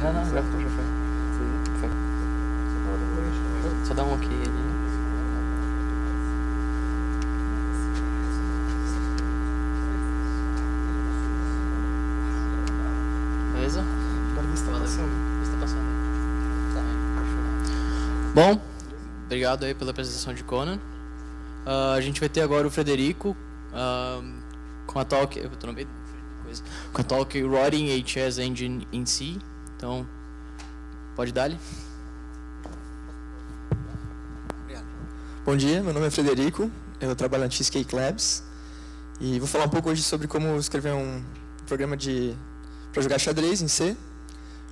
Não, já foi. Foi. Só dá um ok ali. Beleza? Agora está passando. Está passando. Tá, bom, obrigado aí pela apresentação de Conan. A gente vai ter agora o Frederico com a talk. Eu tô no meio da coisa. Com a talk Writing a Chess Engine in C. Então, pode dar-lhe. Obrigado. Bom dia, meu nome é Frederico, eu trabalho na Cheesecake Labs e vou falar um pouco hoje sobre como escrever um programa para jogar xadrez em C.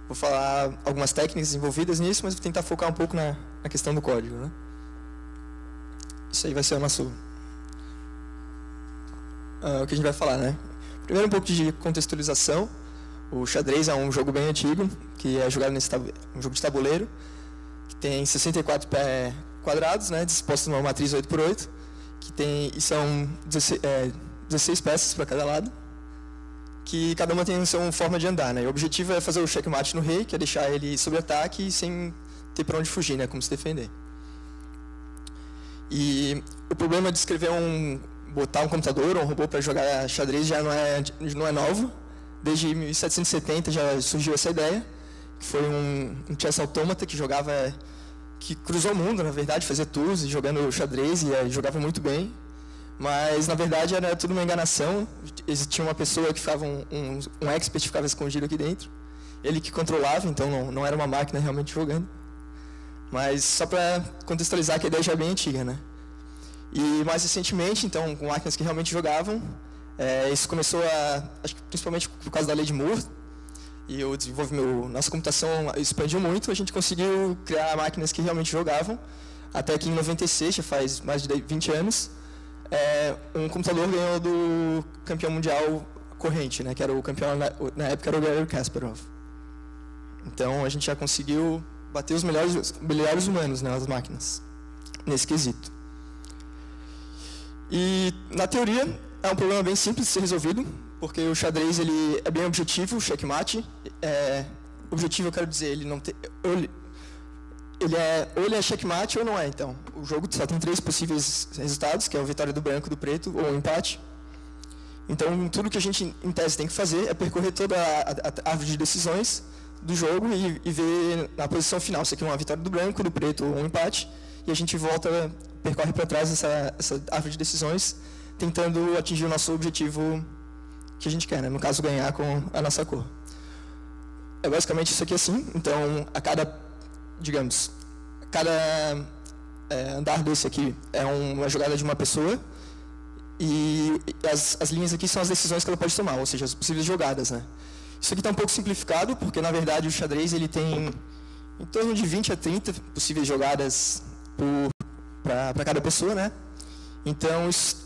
Vou falar algumas técnicas envolvidas nisso, mas vou tentar focar um pouco na questão do código, né? Isso aí vai ser o nosso... o que a gente vai falar, né? Primeiro um pouco de contextualização. O xadrez é um jogo bem antigo, que é jogado um jogo de tabuleiro, que tem 64 pés quadrados, né, dispostos numa matriz 8x8, e são 16 peças para cada lado, que cada uma tem a sua forma de andar, né? E o objetivo é fazer o checkmate no rei, que é deixar ele sob ataque e sem ter para onde fugir, né, como se defender. E o problema de botar um computador ou um robô para jogar xadrez já não é novo. Desde 1770 já surgiu essa ideia, que foi um chess autômata que cruzou o mundo, na verdade, fazia tours jogando xadrez e jogava muito bem. Mas, na verdade, era tudo uma enganação. Existia uma pessoa que ficava, um expert que ficava escondido aqui dentro. Ele que controlava, então não era uma máquina realmente jogando. Mas só para contextualizar que a ideia já é bem antiga, né? E mais recentemente, então, com máquinas que realmente jogavam, isso começou acho que principalmente por causa da lei de Moore, e o desenvolvimento, nossa computação expandiu muito, a gente conseguiu criar máquinas que realmente jogavam, até que em 96, já faz mais de 20 anos, um computador ganhou do campeão mundial corrente, né, que era o campeão, na época era o Garry Kasparov. Então a gente já conseguiu bater os melhores humanos, né, as máquinas, nesse quesito. E, na teoria, é um problema bem simples de ser resolvido, porque o xadrez ele é bem objetivo, o checkmate. Objetivo, eu quero dizer, ele não tem... ou ele é checkmate ou não é, então. O jogo só tem 3 possíveis resultados, que é a vitória do branco, do preto, ou o empate. Então, tudo que a gente, em tese, tem que fazer é percorrer toda a árvore de decisões do jogo e ver na posição final, se aqui é uma vitória do branco, do preto ou um empate, e a gente percorre para trás essa árvore de decisões, tentando atingir o nosso objetivo que a gente quer, né? No caso, ganhar com a nossa cor. É basicamente isso aqui assim. Então, cada andar desse aqui é uma jogada de uma pessoa, e as linhas aqui são as decisões que ela pode tomar, ou seja, as possíveis jogadas, né? Isso aqui está um pouco simplificado, porque, na verdade, o xadrez ele tem em torno de 20 a 30 possíveis jogadas para cada pessoa, né? Então, isso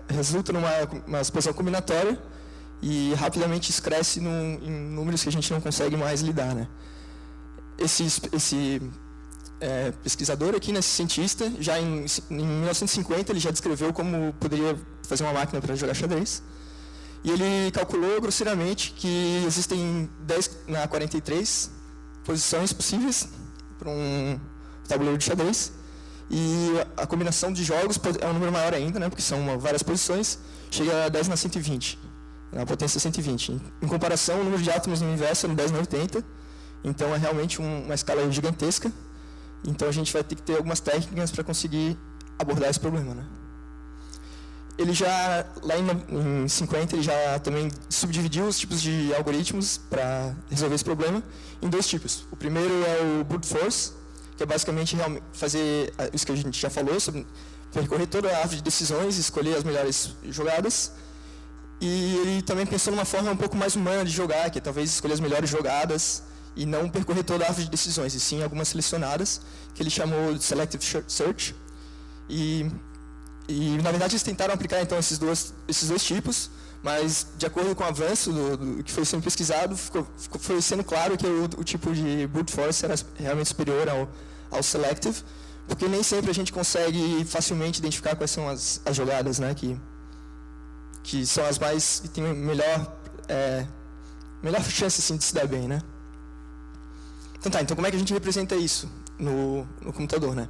resulta numa expansão combinatória e rapidamente isso cresce em números que a gente não consegue mais lidar, né? Esse pesquisador aqui, esse cientista, já em 1950 ele já descreveu como poderia fazer uma máquina para jogar xadrez. E ele calculou grosseiramente que existem 10 na 43 posições possíveis para um tabuleiro de xadrez. E a combinação de jogos é um número maior ainda, né, porque são várias posições, chega a 10 na 120, na potência 120. Em comparação, o número de átomos no universo é 10 na 80, então é realmente uma escala gigantesca. Então a gente vai ter que ter algumas técnicas para conseguir abordar esse problema, né? Ele já, lá em 50, ele já também subdividiu os tipos de algoritmos para resolver esse problema em 2 tipos. O primeiro é o brute force, que é basicamente fazer isso que a gente já falou, sobre percorrer toda a árvore de decisões, escolher as melhores jogadas. E ele também pensou numa forma um pouco mais humana de jogar, que é talvez escolher as melhores jogadas e não percorrer toda a árvore de decisões, e sim algumas selecionadas, que ele chamou de Selective Search. E na verdade, eles tentaram aplicar então esses dois tipos, mas de acordo com o avanço do que foi sendo pesquisado, foi sendo claro que o tipo de brute force era realmente superior ao selective, porque nem sempre a gente consegue facilmente identificar quais são as jogadas, né, que são as mais que têm melhor chance assim, de se dar bem, né? Então como é que a gente representa isso no computador, né?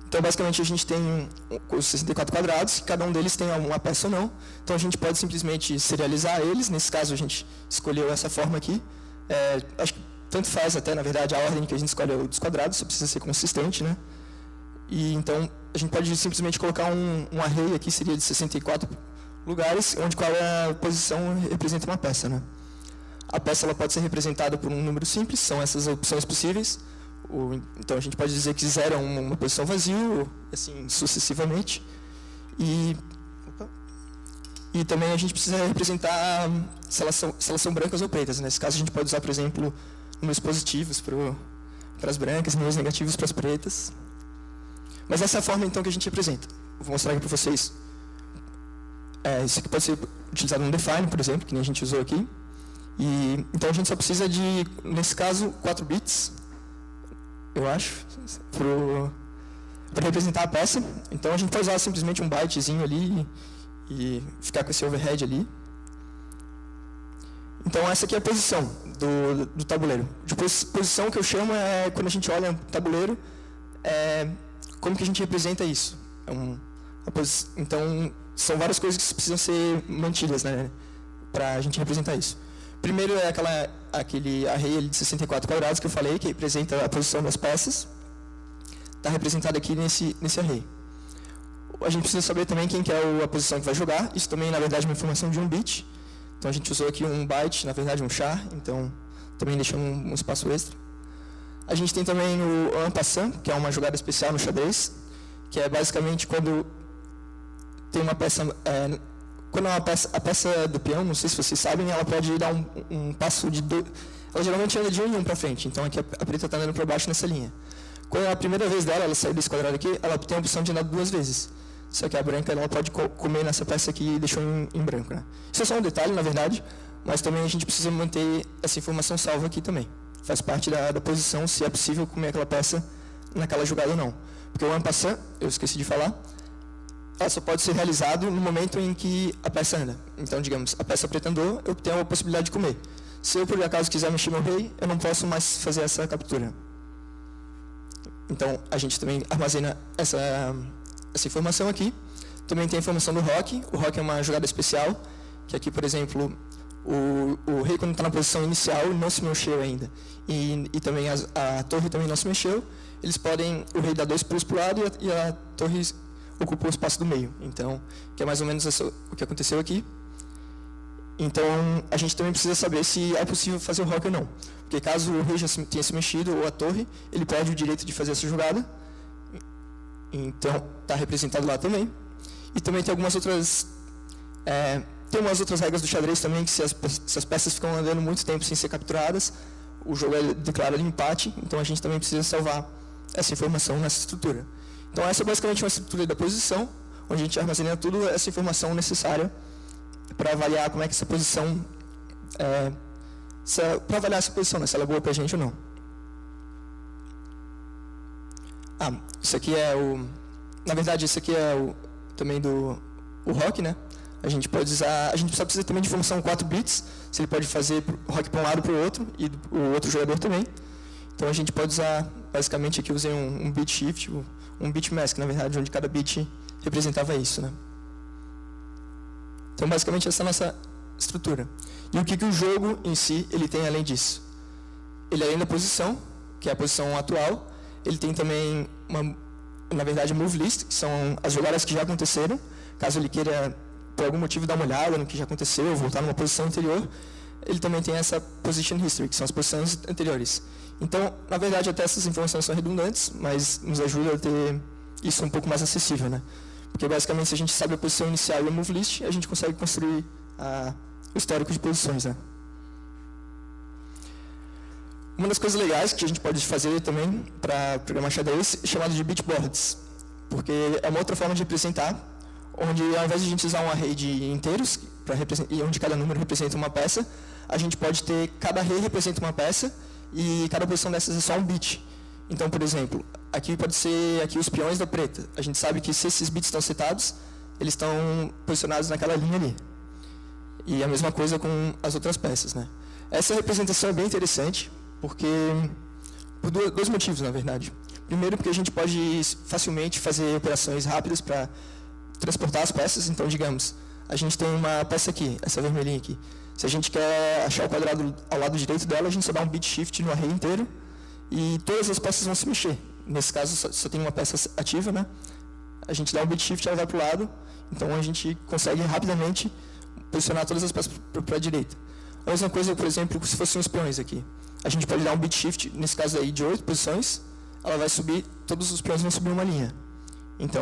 Então, basicamente, a gente tem os 64 quadrados, cada um deles tem uma peça ou não. Então, a gente pode simplesmente serializar eles. Nesse caso, a gente escolheu essa forma aqui. Acho que tanto faz até, na verdade, a ordem que a gente escolhe dos quadrados, só precisa ser consistente, né? E, então, a gente pode simplesmente colocar um array aqui, seria de 64 lugares, onde cada posição representa uma peça, né? A peça ela pode ser representada por um número simples, são essas opções possíveis. Então, a gente pode dizer que 0 é uma posição vazia, assim, sucessivamente. E também a gente precisa representar se elas são brancas ou pretas. Nesse caso, a gente pode usar, por exemplo, números positivos para as brancas, números negativos para as pretas. Mas essa é a forma, então, que a gente representa. Vou mostrar aqui para vocês. Isso aqui pode ser utilizado no define, por exemplo, que nem a gente usou aqui. Então, a gente só precisa de, nesse caso, 4 bits, eu acho, para representar a peça. Então, a gente pode usar simplesmente um bytezinho ali e ficar com esse overhead ali. Então, essa aqui é a posição do tabuleiro. De posição que eu chamo é quando a gente olha o tabuleiro, como que a gente representa isso. Então, são várias coisas que precisam ser mantidas, né, para a gente representar isso. Primeiro é aquele array de 64 quadrados que eu falei, que representa a posição das peças. Está representado aqui nesse array. A gente precisa saber também quem que é a posição que vai jogar. Isso também, na verdade, é uma informação de um bit. Então, a gente usou aqui um byte, na verdade, um char. Então, também deixamos um espaço extra. A gente tem também o en passant, que é uma jogada especial no xadrez, que é basicamente quando tem uma peça... Quando a peça do peão, não sei se vocês sabem, ela pode dar um passo de... Ela geralmente anda de 1 em 1 para frente, então aqui a preta está andando para baixo nessa linha. Quando é a primeira vez dela, ela sai desse quadrado aqui, ela tem a opção de andar 2 vezes. Só que a branca ela pode comer nessa peça aqui e deixou em branco, né? Isso é só um detalhe, na verdade, mas também a gente precisa manter essa informação salva aqui também. Faz parte da posição, se é possível comer aquela peça naquela jogada ou não. Porque o en passant, eu esqueci de falar, ela só pode ser realizado no momento em que a peça anda. Então, digamos, a peça preta andou, eu tenho a possibilidade de comer. Se eu, por acaso, quiser mexer meu rei, eu não posso mais fazer essa captura. Então, a gente também armazena essa informação aqui. Também tem a informação do rock. O rock é uma jogada especial, que aqui, por exemplo, o rei, quando está na posição inicial, não se mexeu ainda. E também a torre também não se mexeu. O rei dá 2 pulos para o lado e a torre ocupa o espaço do meio. Então, que é mais ou menos o que aconteceu aqui. Então, a gente também precisa saber se é possível fazer o rock ou não. Porque caso o rei já tenha se mexido, ou a torre, ele perde o direito de fazer essa jogada. Então, está representado lá também. E também tem algumas outras... tem umas outras regras do xadrez também, que se as peças ficam andando muito tempo sem ser capturadas, o jogo é declarado empate. Então, a gente também precisa salvar essa informação nessa estrutura. Então, essa é basicamente uma estrutura da posição, onde a gente armazena toda essa informação necessária para avaliar como é que essa posição... para avaliar essa posição, né, se ela é boa para a gente ou não. Isso aqui é na verdade, isso aqui é também o rock, né? A gente pode usar... A gente só precisa também de informação 4 bits, se ele pode fazer o rock para um lado para o outro, e o outro jogador também. Então, a gente pode usar... Basicamente, aqui eu usei um bit shift, um bit mask, na verdade, onde cada bit representava isso, né? Então, basicamente, essa é a nossa estrutura. E o que o jogo em si ele tem além disso? Ele, além da posição, que é a posição atual, ele tem também, na verdade, move list, que são as jogadas que já aconteceram. Caso ele queira, por algum motivo, dar uma olhada no que já aconteceu, voltar numa posição anterior, ele também tem essa position history, que são as posições anteriores. Então, na verdade, até essas informações são redundantes, mas nos ajuda a ter isso um pouco mais acessível, né? Porque, basicamente, se a gente sabe a posição inicial e a move list, a gente consegue construir o histórico de posições, né? Uma das coisas legais que a gente pode fazer também para programar xadrez é chamado de bitboards, porque é uma outra forma de representar, onde ao invés de a gente usar um array de inteiros, e onde cada número representa uma peça, a gente pode ter, cada array representa uma peça, e cada posição dessas é só um bit. Então, por exemplo, aqui pode ser os peões da preta. A gente sabe que se esses bits estão setados, eles estão posicionados naquela linha ali. E a mesma coisa com as outras peças, né? Essa representação é bem interessante, porque Por dois motivos, na verdade. Primeiro, porque a gente pode facilmente fazer operações rápidas para transportar as peças. Então, digamos, a gente tem uma peça aqui, essa vermelhinha aqui. Se a gente quer achar o quadrado ao lado direito dela, a gente só dá um bit shift no array inteiro e todas as peças vão se mexer. Nesse caso, só tem uma peça ativa, né? A gente dá um bit shift e ela vai para o lado. Então, a gente consegue rapidamente posicionar todas as peças para a direita. A mesma coisa, por exemplo, se fossem os peões aqui. A gente pode dar um bit shift, nesse caso aí, de 8 posições, ela vai subir, todos os peões vão subir uma linha. Então,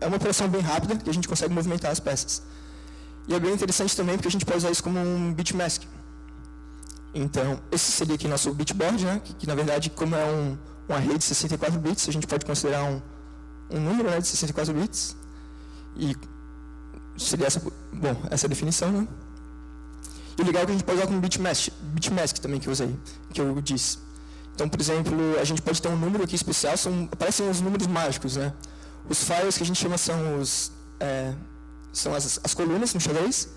é uma operação bem rápida, que a gente consegue movimentar as peças. E é bem interessante também, porque a gente pode usar isso como um bitmask. Então, esse seria aqui nosso bitboard, né, que na verdade, como é um array de 64 bits, a gente pode considerar um número, né, de 64 bits. E seria essa a definição, né? E o legal é que a gente pode usar como bitmask também, que eu disse. Então, por exemplo, a gente pode ter um número aqui especial, aparecem os números mágicos, né? Os files que a gente chama são as colunas no xadrez,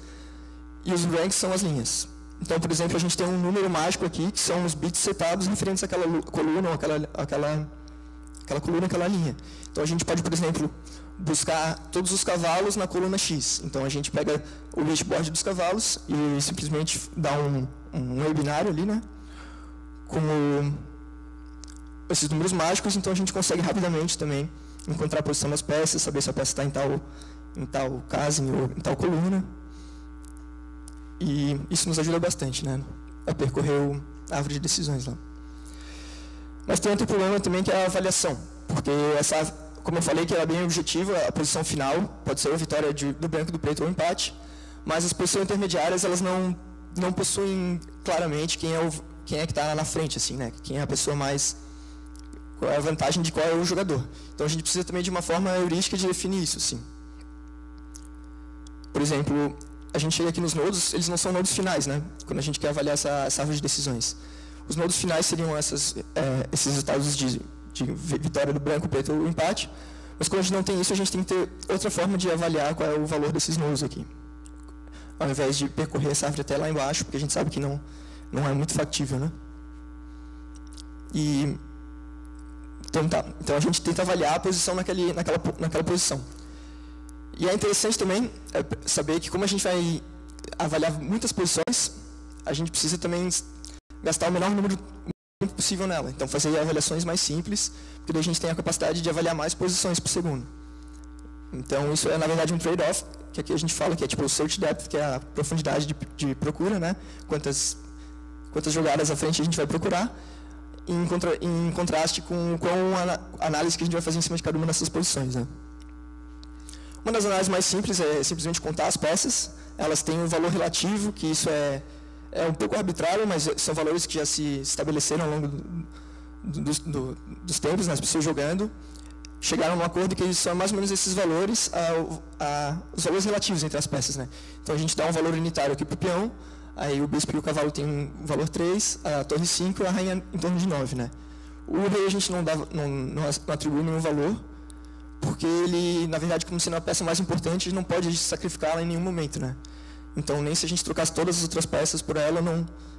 e os ranks são as linhas. Então, por exemplo, a gente tem um número mágico aqui, que são os bits setados referentes àquela coluna, ou aquela coluna, aquela linha. Então, a gente pode, por exemplo, buscar todos os cavalos na coluna X. Então, a gente pega o bitboard dos cavalos e simplesmente dá um array binário ali, né? Com esses números mágicos, então a gente consegue rapidamente também encontrar a posição das peças, saber se a peça está em tal casa ou em tal coluna. E isso nos ajuda bastante, né, a percorrer a árvore de decisões lá. Mas tem outro problema também, que é a avaliação, porque como eu falei, que era bem objetiva, a posição final pode ser a vitória do branco, do preto ou o empate, mas as posições intermediárias, elas não possuem claramente quem é que está na frente, assim, né, quem é a pessoa mais... qual é a vantagem de qual é o jogador. Então, a gente precisa também de uma forma heurística de definir isso, assim. Por exemplo, a gente chega aqui nos nodos, eles não são nodos finais, né? Quando a gente quer avaliar essa árvore de decisões. Os nodos finais seriam esses resultados de vitória do branco, preto ou empate. Mas quando a gente não tem isso, a gente tem que ter outra forma de avaliar qual é o valor desses nodos aqui. Ao invés de percorrer essa árvore até lá embaixo, porque a gente sabe que não é muito factível, né? Então a gente tenta avaliar a posição naquela posição. E é interessante também saber que, como a gente vai avaliar muitas posições, a gente precisa também gastar o menor número possível nela. Então, fazer avaliações mais simples, porque daí a gente tem a capacidade de avaliar mais posições por segundo. Então, isso é, na verdade, um trade-off, que aqui a gente fala que é tipo o search depth, que é a profundidade de procura, né? Quantas jogadas à frente a gente vai procurar, em contraste com a análise que a gente vai fazer em cima de cada uma dessas posições, né? Uma das análises mais simples é simplesmente contar as peças. Elas têm um valor relativo, que isso é um pouco arbitrário, mas são valores que já se estabeleceram ao longo dos tempos, né? As pessoas jogando chegaram a um acordo que são mais ou menos esses valores, os valores relativos entre as peças, né? Então, a gente dá um valor unitário aqui para o peão, aí o bispo e o cavalo tem um valor 3, a torre 5 e a rainha em torno de 9, né? O rei a gente não atribui nenhum valor, porque ele, na verdade, como sendo a peça mais importante, ele não pode sacrificá-la em nenhum momento, né? Então, nem se a gente trocasse todas as outras peças por ela,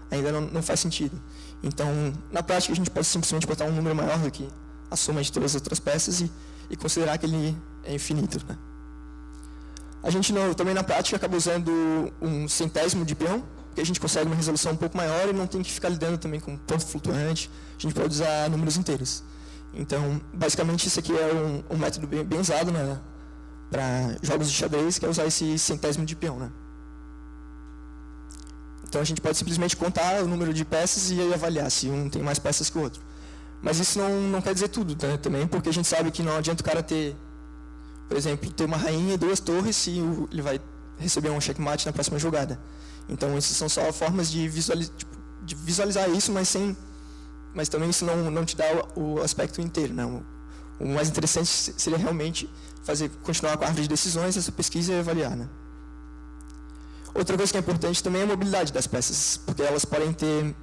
ainda não faz sentido. Então, na prática, a gente pode simplesmente botar um número maior do que a soma de todas as outras peças e considerar que ele é infinito, né? A gente também, na prática, acaba usando um centésimo de peão, porque a gente consegue uma resolução um pouco maior e não tem que ficar lidando também com ponto flutuante. A gente pode usar números inteiros. Então, basicamente, isso aqui é um método bem usado, né, para jogos de xadrez, que é usar esse centésimo de peão, né? Então, a gente pode simplesmente contar o número de peças e aí avaliar se um tem mais peças que o outro. Mas isso não quer dizer tudo, né, também, porque a gente sabe que não adianta o cara ter, por exemplo, ter uma rainha e 2 torres se ele vai receber um checkmate na próxima jogada. Então, essas são só formas de visualizar isso, mas também isso não te dá o aspecto inteiro, né? O mais interessante seria realmente continuar com a árvore de decisões, essa pesquisa e avaliar, né? Outra coisa que é importante também é a mobilidade das peças, porque elas podem ter...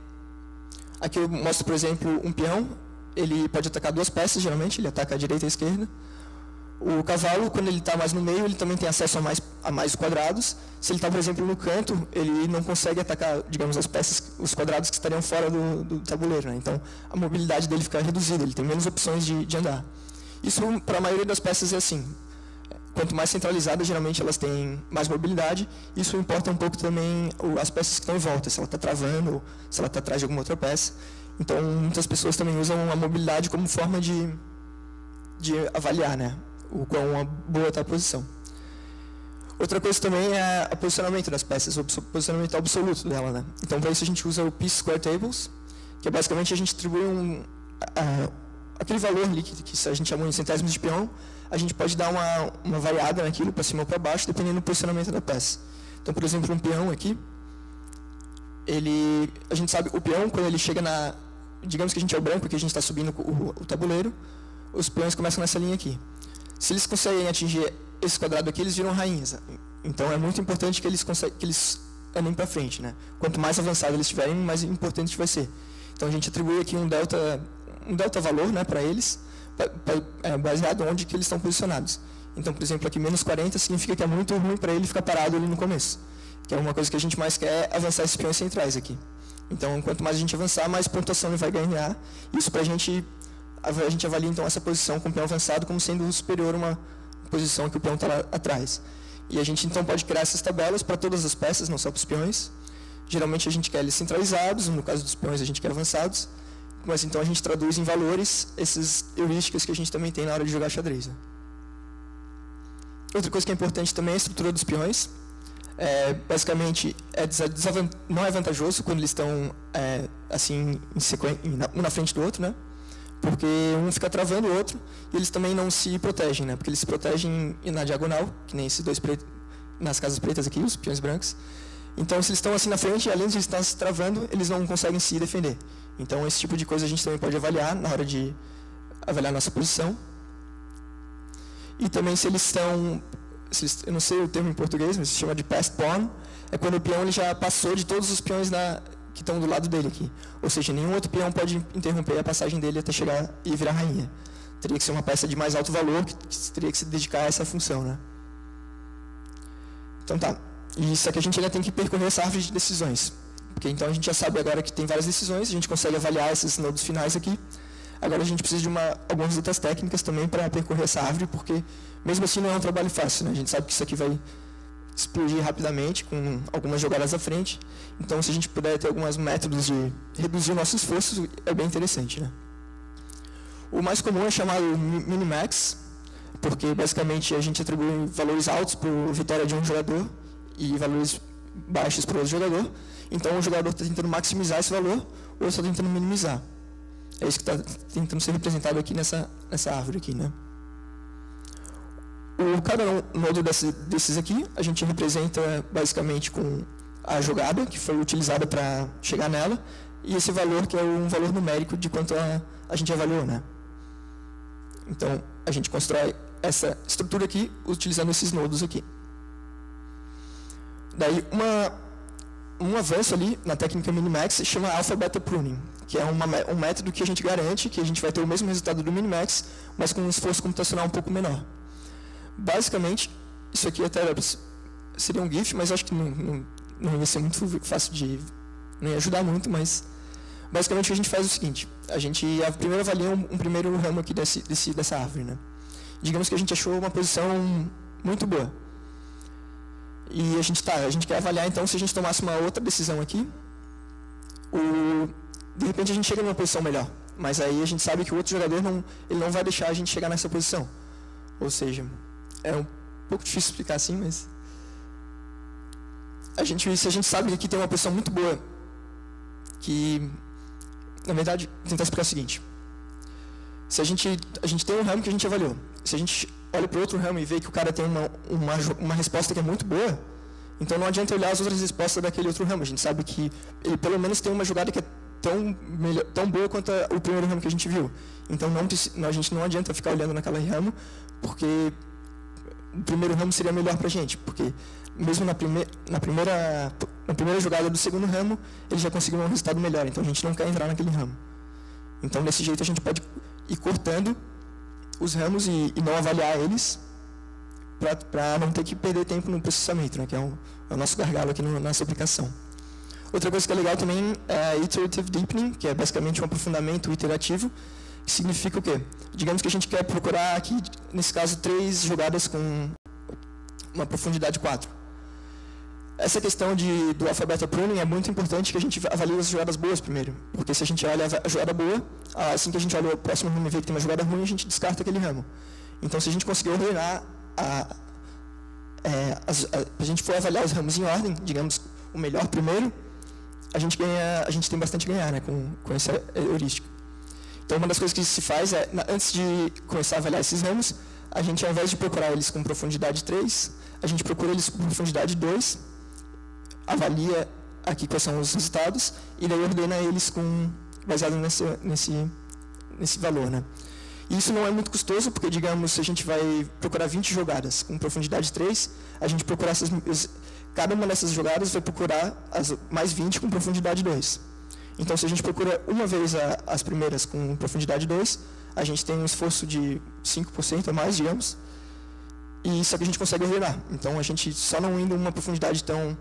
Aqui eu mostro, por exemplo, um peão, ele pode atacar 2 peças, geralmente, ele ataca a direita e a esquerda. O cavalo, quando ele está mais no meio, ele também tem acesso a mais quadrados. Se ele está, por exemplo, no canto, ele não consegue atacar, digamos, as peças, os quadrados que estariam fora do tabuleiro, né? Então, a mobilidade dele fica reduzida, ele tem menos opções de andar. Isso, para a maioria das peças, é assim. Quanto mais centralizadas, geralmente elas têm mais mobilidade. Isso importa um pouco também as peças que estão em volta, se ela está travando, ou se ela está atrás de alguma outra peça. Então, muitas pessoas também usam a mobilidade como forma de avaliar, né, o quão boa está a posição. Outra coisa também é o posicionamento das peças, o posicionamento absoluto dela, né. Então, para isso a gente usa o Piece Square Tables, que é basicamente a gente atribui aquele valor ali que a gente chama de centésimos de peão, a gente pode dar uma variada naquilo, para cima ou para baixo, dependendo do posicionamento da peça. Então, por exemplo, um peão aqui, a gente sabe, o peão, quando ele chega digamos que a gente é o branco, que a gente está subindo o tabuleiro, os peões começam nessa linha aqui. Se eles conseguem atingir esse quadrado aqui, eles viram rainhas. Então, é muito importante que eles andem para frente, né? Quanto mais avançado eles estiverem, mais importante vai ser. Então, a gente atribui aqui um delta valor, né, para eles, baseado onde que eles estão posicionados. Então, por exemplo, aqui menos 40 significa que é muito ruim para ele ficar parado ali no começo, que é uma coisa que a gente mais quer, avançar esses peões centrais aqui. Então, quanto mais a gente avançar, mais pontuação ele vai ganhar. Isso para a gente avalia então essa posição com o peão avançado como sendo superior a uma posição que o peão está lá atrás. E a gente então pode criar essas tabelas para todas as peças, não só para os peões. Geralmente a gente quer eles centralizados, no caso dos peões a gente quer avançados, mas então a gente traduz em valores essas heurísticas que a gente também tem na hora de jogar xadrez, né? Outra coisa que é importante também é a estrutura dos peões. Basicamente, não é vantajoso quando eles estão assim, um na frente do outro, né? Porque um fica travando o outro e eles também não se protegem, né? Porque eles se protegem na diagonal, que nem esses dois pretos, nas casas pretas aqui, os peões brancos. Então, se eles estão assim na frente, além de eles estar se travando, eles não conseguem se defender. Então, esse tipo de coisa a gente também pode avaliar na hora de avaliar a nossa posição. E também se eles estão, eu não sei o termo em português, mas se chama de passed pawn, é quando o peão ele já passou de todos os peões que estão do lado dele aqui. Ou seja, nenhum outro peão pode interromper a passagem dele até chegar e virar rainha. Teria que ser uma peça de mais alto valor, que teria que se dedicar a essa função, né? Então tá. E isso aqui a gente ainda tem que percorrer essa árvore de decisões. Porque então a gente já sabe agora que tem várias decisões, a gente consegue avaliar esses nodos finais aqui. Agora a gente precisa de algumas outras técnicas também para percorrer essa árvore, porque mesmo assim não é um trabalho fácil, né? A gente sabe que isso aqui vai explodir rapidamente, com algumas jogadas à frente. Então, se a gente puder ter alguns métodos de reduzir o nosso esforço, é bem interessante, né? O mais comum é chamado minimax, porque basicamente a gente atribui valores altos para a vitória de um jogador e valores baixos para o outro jogador. Então, o jogador está tentando maximizar esse valor, ou está tentando minimizar. É isso que está tentando ser representado aqui nessa árvore aqui, né? Cada nodo desses aqui, a gente representa basicamente com a jogada que foi utilizada para chegar nela, e esse valor que é um valor numérico de quanto a gente avaliou, né? Então, a gente constrói essa estrutura aqui utilizando esses nodos aqui. Daí, um avanço ali na técnica Minimax se chama Alpha Beta Pruning, que é um método que a gente garante que a gente vai ter o mesmo resultado do Minimax, mas com um esforço computacional um pouco menor. Basicamente, isso aqui até seria um GIF, mas acho que não ia ser muito fácil não ia ajudar muito, mas basicamente o que a gente faz é o seguinte: a gente primeiro avalia um primeiro ramo aqui dessa árvore, né? Digamos que a gente achou uma posição muito boa. E a gente quer avaliar, então, se a gente tomasse uma outra decisão aqui, de repente a gente chega numa posição melhor. Mas aí a gente sabe que o outro jogador ele não vai deixar a gente chegar nessa posição. Ou seja, é um pouco difícil explicar assim, mas se a gente sabe que aqui tem uma posição muito boa, que, na verdade, vou tentar explicar o seguinte: se a gente tem um ramo que a gente avaliou, se a gente olha para o outro ramo e vê que o cara tem uma resposta que é muito boa, então não adianta olhar as outras respostas daquele outro ramo. A gente sabe que ele pelo menos tem uma jogada que é tão boa quanto o primeiro ramo que a gente viu. Então a gente não adianta ficar olhando naquela ramo, porque o primeiro ramo seria melhor para a gente, porque mesmo na primeira jogada do segundo ramo, ele já conseguiu um resultado melhor, então a gente não quer entrar naquele ramo. Então, desse jeito, a gente pode ir cortando os ramos e não avaliar eles, para não ter que perder tempo no processamento, né, que é o nosso gargalo aqui nessa aplicação. Outra coisa que é legal também é Iterative Deepening, que é basicamente um aprofundamento iterativo, que significa o quê? Digamos que a gente quer procurar aqui, nesse caso, 3 jogadas com uma profundidade 4. Essa questão do alpha beta pruning é muito importante, que a gente avalie as jogadas boas primeiro, porque se a gente olha a jogada boa, assim que a gente olha o próximo ramo e vê que tem uma jogada ruim, a gente descarta aquele ramo. Então, se a gente conseguir ordenar, a gente for avaliar os ramos em ordem, digamos, o melhor primeiro, a gente tem bastante a ganhar, né, com essa heurística. Então, uma das coisas que se faz é, antes de começar a avaliar esses ramos, a gente, ao invés de procurar eles com profundidade 3, a gente procura eles com profundidade 2, avalia aqui quais são os resultados, e daí ordena eles baseado nesse valor, né. E isso não é muito custoso, porque, digamos, se a gente vai procurar 20 jogadas com profundidade 3, a gente procura cada uma dessas jogadas vai procurar mais 20 com profundidade 2. Então, se a gente procura uma vez as primeiras com profundidade 2, a gente tem um esforço de 5% a mais, digamos, e só que a gente consegue ordenar. Então, a gente, só não indo uma profundidade tão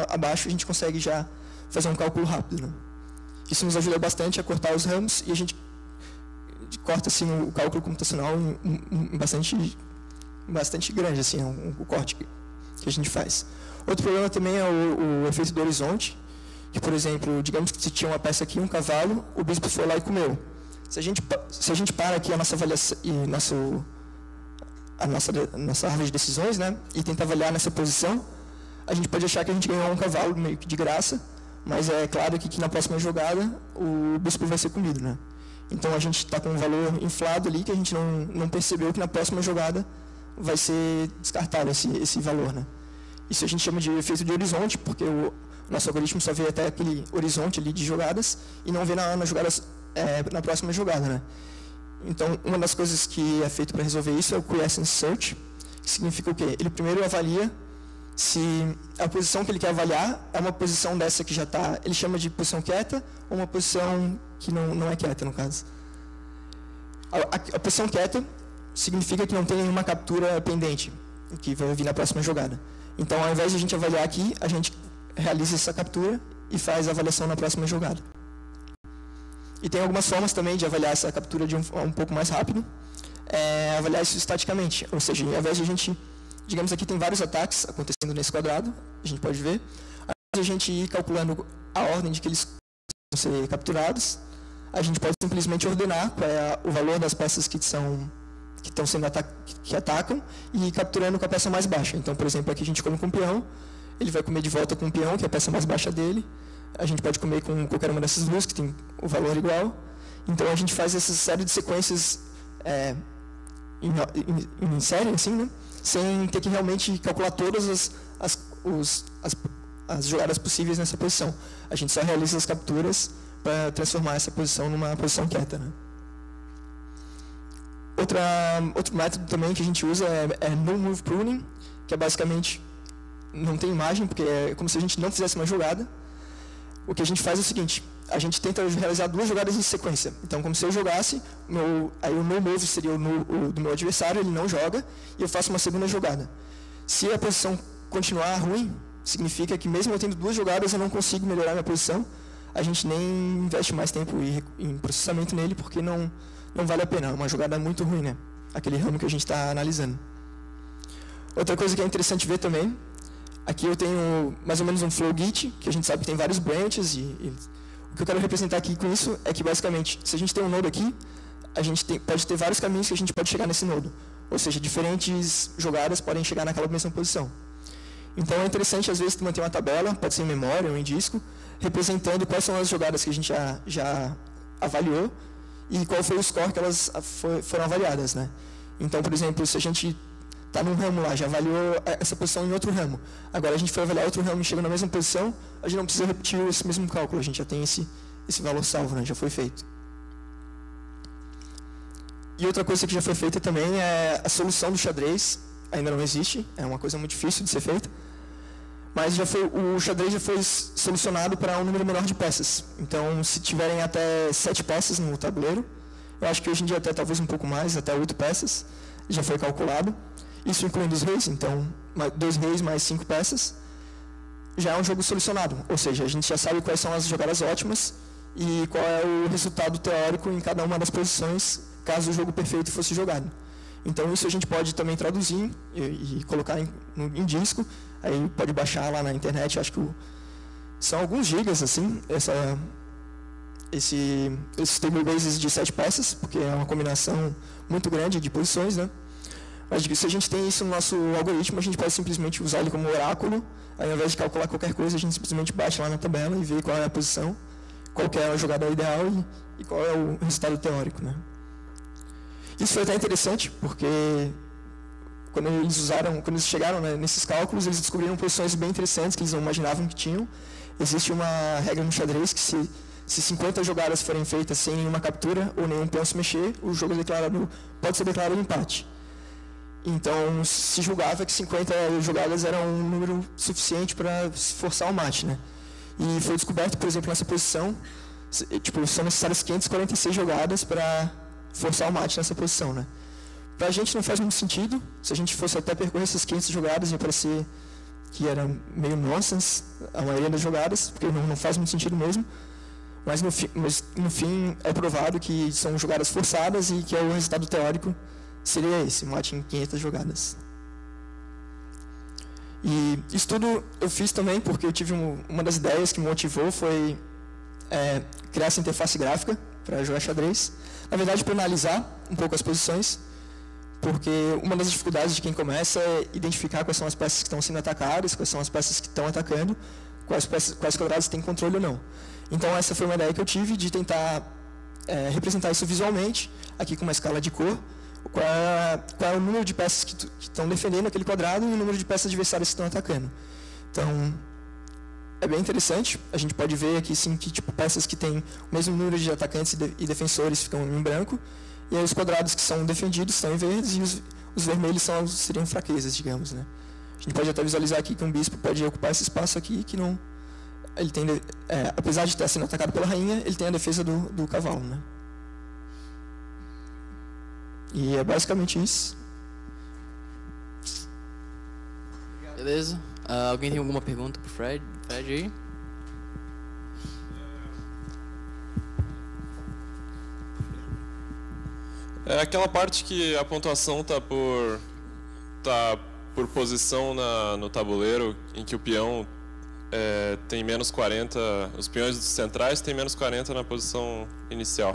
abaixo, a gente consegue já fazer um cálculo rápido, né? Isso nos ajuda bastante a cortar os ramos, e a gente corta assim, o cálculo computacional bastante grande, assim, o corte que a gente faz. Outro problema também é o efeito do horizonte, que, por exemplo, digamos que se tinha uma peça aqui, um cavalo, o bispo foi lá e comeu. Se a gente para aqui a nossa avaliação e nossa árvore de decisões, né, e tenta avaliar nessa posição, a gente pode achar que a gente ganhou um cavalo meio que de graça, mas é claro que na próxima jogada o bispo vai ser comido, né? Então a gente está com um valor inflado ali que a gente não percebeu que na próxima jogada vai ser descartado esse valor, né? Isso a gente chama de efeito de horizonte, porque o nosso algoritmo só vê até aquele horizonte ali de jogadas e não vê na próxima jogada, né? Então, uma das coisas que é feito para resolver isso é o quiescence search, que significa o quê? Ele primeiro avalia se a posição que ele quer avaliar é uma posição dessa que já está, ele chama de posição quieta, ou uma posição que não é quieta, no caso. A posição quieta significa que não tem nenhuma captura pendente, que vai vir na próxima jogada. Então, ao invés de a gente avaliar aqui, a gente realiza essa captura e faz a avaliação na próxima jogada. E tem algumas formas também de avaliar essa captura de um pouco mais rápido. Avaliar isso estaticamente, ou seja, ao invés de a gente, digamos aqui tem vários ataques acontecendo nesse quadrado, a gente pode ver, ao invés de a gente ir calculando a ordem de que eles vão ser capturados, a gente pode simplesmente ordenar qual é o valor das peças que estão sendo que atacam e ir capturando com a peça mais baixa. Então, por exemplo, aqui a gente come com um peão, ele vai comer de volta com um peão, que é a peça mais baixa dele. A gente pode comer com qualquer uma dessas duas, que tem o valor igual. Então, a gente faz essa série de sequências em série, assim, né? Sem ter que realmente calcular todas as jogadas possíveis nessa posição. A gente só realiza as capturas para transformar essa posição numa posição quieta, né? Outro método também que a gente usa é no move pruning, que é basicamente não tem imagem, porque é como se a gente não fizesse uma jogada. O que a gente faz é o seguinte: a gente tenta realizar 2 jogadas em sequência. Então, como se eu jogasse, aí o no move seria o do meu adversário, ele não joga, e eu faço uma segunda jogada. Se a posição continuar ruim, significa que mesmo eu tendo 2 jogadas, eu não consigo melhorar minha posição. A gente nem investe mais tempo em processamento nele, porque não vale a pena. É uma jogada muito ruim, né? Aquele ramo que a gente está analisando. Outra coisa que é interessante ver também, aqui eu tenho mais ou menos um flow git, que a gente sabe que tem vários branches, e o que eu quero representar aqui com isso é que, basicamente, se a gente tem um nodo aqui, a gente pode ter vários caminhos que a gente pode chegar nesse nodo. Ou seja, diferentes jogadas podem chegar naquela mesma posição. Então, é interessante, às vezes, manter uma tabela, pode ser em memória ou em disco, representando quais são as jogadas que a gente já avaliou e qual foi o score que elas foram avaliadas, né? Então, por exemplo, se a gente está num ramo lá, já avaliou essa posição em outro ramo, agora a gente foi avaliar outro ramo e chega na mesma posição, a gente não precisa repetir esse mesmo cálculo, a gente já tem esse valor salvo, né? Já foi feito. E outra coisa que já foi feita também é a solução do xadrez, ainda não existe, é uma coisa muito difícil de ser feita, mas o xadrez já foi solucionado para um número menor de peças. Então, se tiverem até 7 peças no tabuleiro, Eu acho que hoje em dia até talvez um pouco mais, até 8 peças, já foi calculado. Isso incluindo os reis, então 2 reis mais 5 peças, já é um jogo solucionado. Ou seja, a gente já sabe quais são as jogadas ótimas e qual é o resultado teórico em cada uma das posições, caso o jogo perfeito fosse jogado. Então isso a gente pode também traduzir e colocar em disco, aí pode baixar lá na internet, acho que são alguns gigas, assim, esses tablebases de 7 peças, porque é uma combinação muito grande de posições, né? Mas se a gente tem isso no nosso algoritmo, a gente pode simplesmente usar ele como oráculo, aí ao invés de calcular qualquer coisa, a gente simplesmente baixa lá na tabela e vê qual é a posição, qual que é a jogada ideal e qual é o resultado teórico, né? Isso foi até interessante, porque quando eles chegaram, né, nesses cálculos, eles descobriram posições bem interessantes que eles não imaginavam que tinham. Existe uma regra no xadrez que se 50 jogadas forem feitas sem nenhuma captura ou nenhum peão se mexer, o jogo pode ser declarado empate. Então, se julgava que 50 jogadas era um número suficiente para forçar o mate, né? E foi descoberto, por exemplo, nessa posição, são necessárias 546 jogadas para forçar o mate nessa posição, né? Para a gente não faz muito sentido. Se a gente fosse até percorrer essas 500 jogadas, ia parecer que era meio nonsense a maioria das jogadas, porque não faz muito sentido mesmo. Mas no fim é provado que são jogadas forçadas e que o resultado teórico seria esse, mate em 500 jogadas. E isso tudo eu fiz também porque eu tive uma das ideias que me motivou foi criar essa interface gráfica para jogar xadrez. Na verdade, para analisar um pouco as posições, porque uma das dificuldades de quem começa é identificar quais são as peças que estão sendo atacadas, quais são as peças que estão atacando, quais quadrados têm controle ou não. Então, essa foi uma ideia que eu tive de tentar representar isso visualmente, aqui com uma escala de cor, qual é o número de peças que estão defendendo aquele quadrado e o número de peças adversárias que estão atacando. Então, é bem interessante. A gente pode ver aqui sim que peças que têm o mesmo número de atacantes e defensores ficam em branco, e aí os quadrados que são defendidos estão em verdes e os vermelhos seriam fraquezas, digamos, né? A gente pode até visualizar aqui que um bispo pode ocupar esse espaço aqui que não... Ele tem, apesar de estar sendo atacado pela rainha, ele tem a defesa do cavalo, né? E é basicamente isso. Beleza. Alguém tem alguma pergunta para o Fred aí? É aquela parte que a pontuação tá por posição no tabuleiro, em que o peão tem menos 40, os peões centrais têm menos 40 na posição inicial.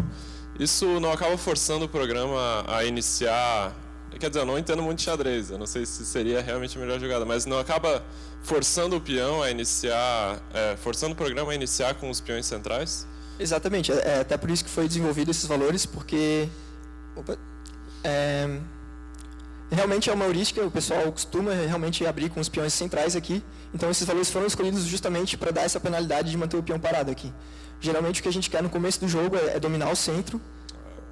Isso não acaba forçando o programa a iniciar... Quer dizer, eu não entendo muito de xadrez, eu não sei se seria realmente a melhor jogada, mas não acaba forçando o peão a iniciar, forçando o programa a iniciar com os peões centrais? Exatamente, até por isso que foi desenvolvido esses valores, porque realmente é uma heurística, o pessoal costuma realmente abrir com os peões centrais aqui, então esses valores foram escolhidos justamente para dar essa penalidade de manter o peão parado aqui. Geralmente o que a gente quer no começo do jogo é dominar o centro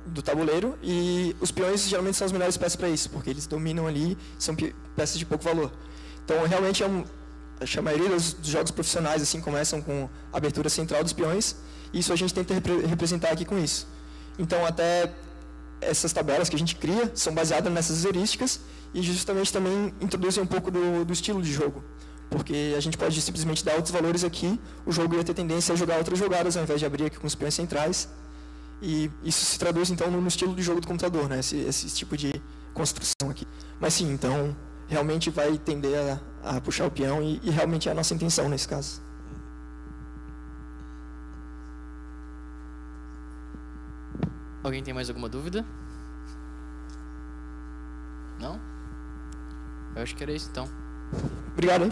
do tabuleiro, e os peões geralmente são as melhores peças para isso, porque eles dominam ali, são peças de pouco valor. Então realmente acho que a maioria dos jogos profissionais assim começam com a abertura central dos peões, e isso a gente tenta representar aqui com isso. Então até essas tabelas que a gente cria são baseadas nessas heurísticas e justamente também introduzem um pouco do estilo de jogo. Porque a gente pode simplesmente dar outros valores aqui, o jogo ia ter tendência a jogar outras jogadas ao invés de abrir aqui com os peões centrais. E isso se traduz então no estilo de jogo do computador, né? Esse tipo de construção aqui. Mas sim, então realmente vai tender a puxar o peão e realmente é a nossa intenção nesse caso. Alguém tem mais alguma dúvida? Não? Eu acho que era isso então. Obrigado, hein?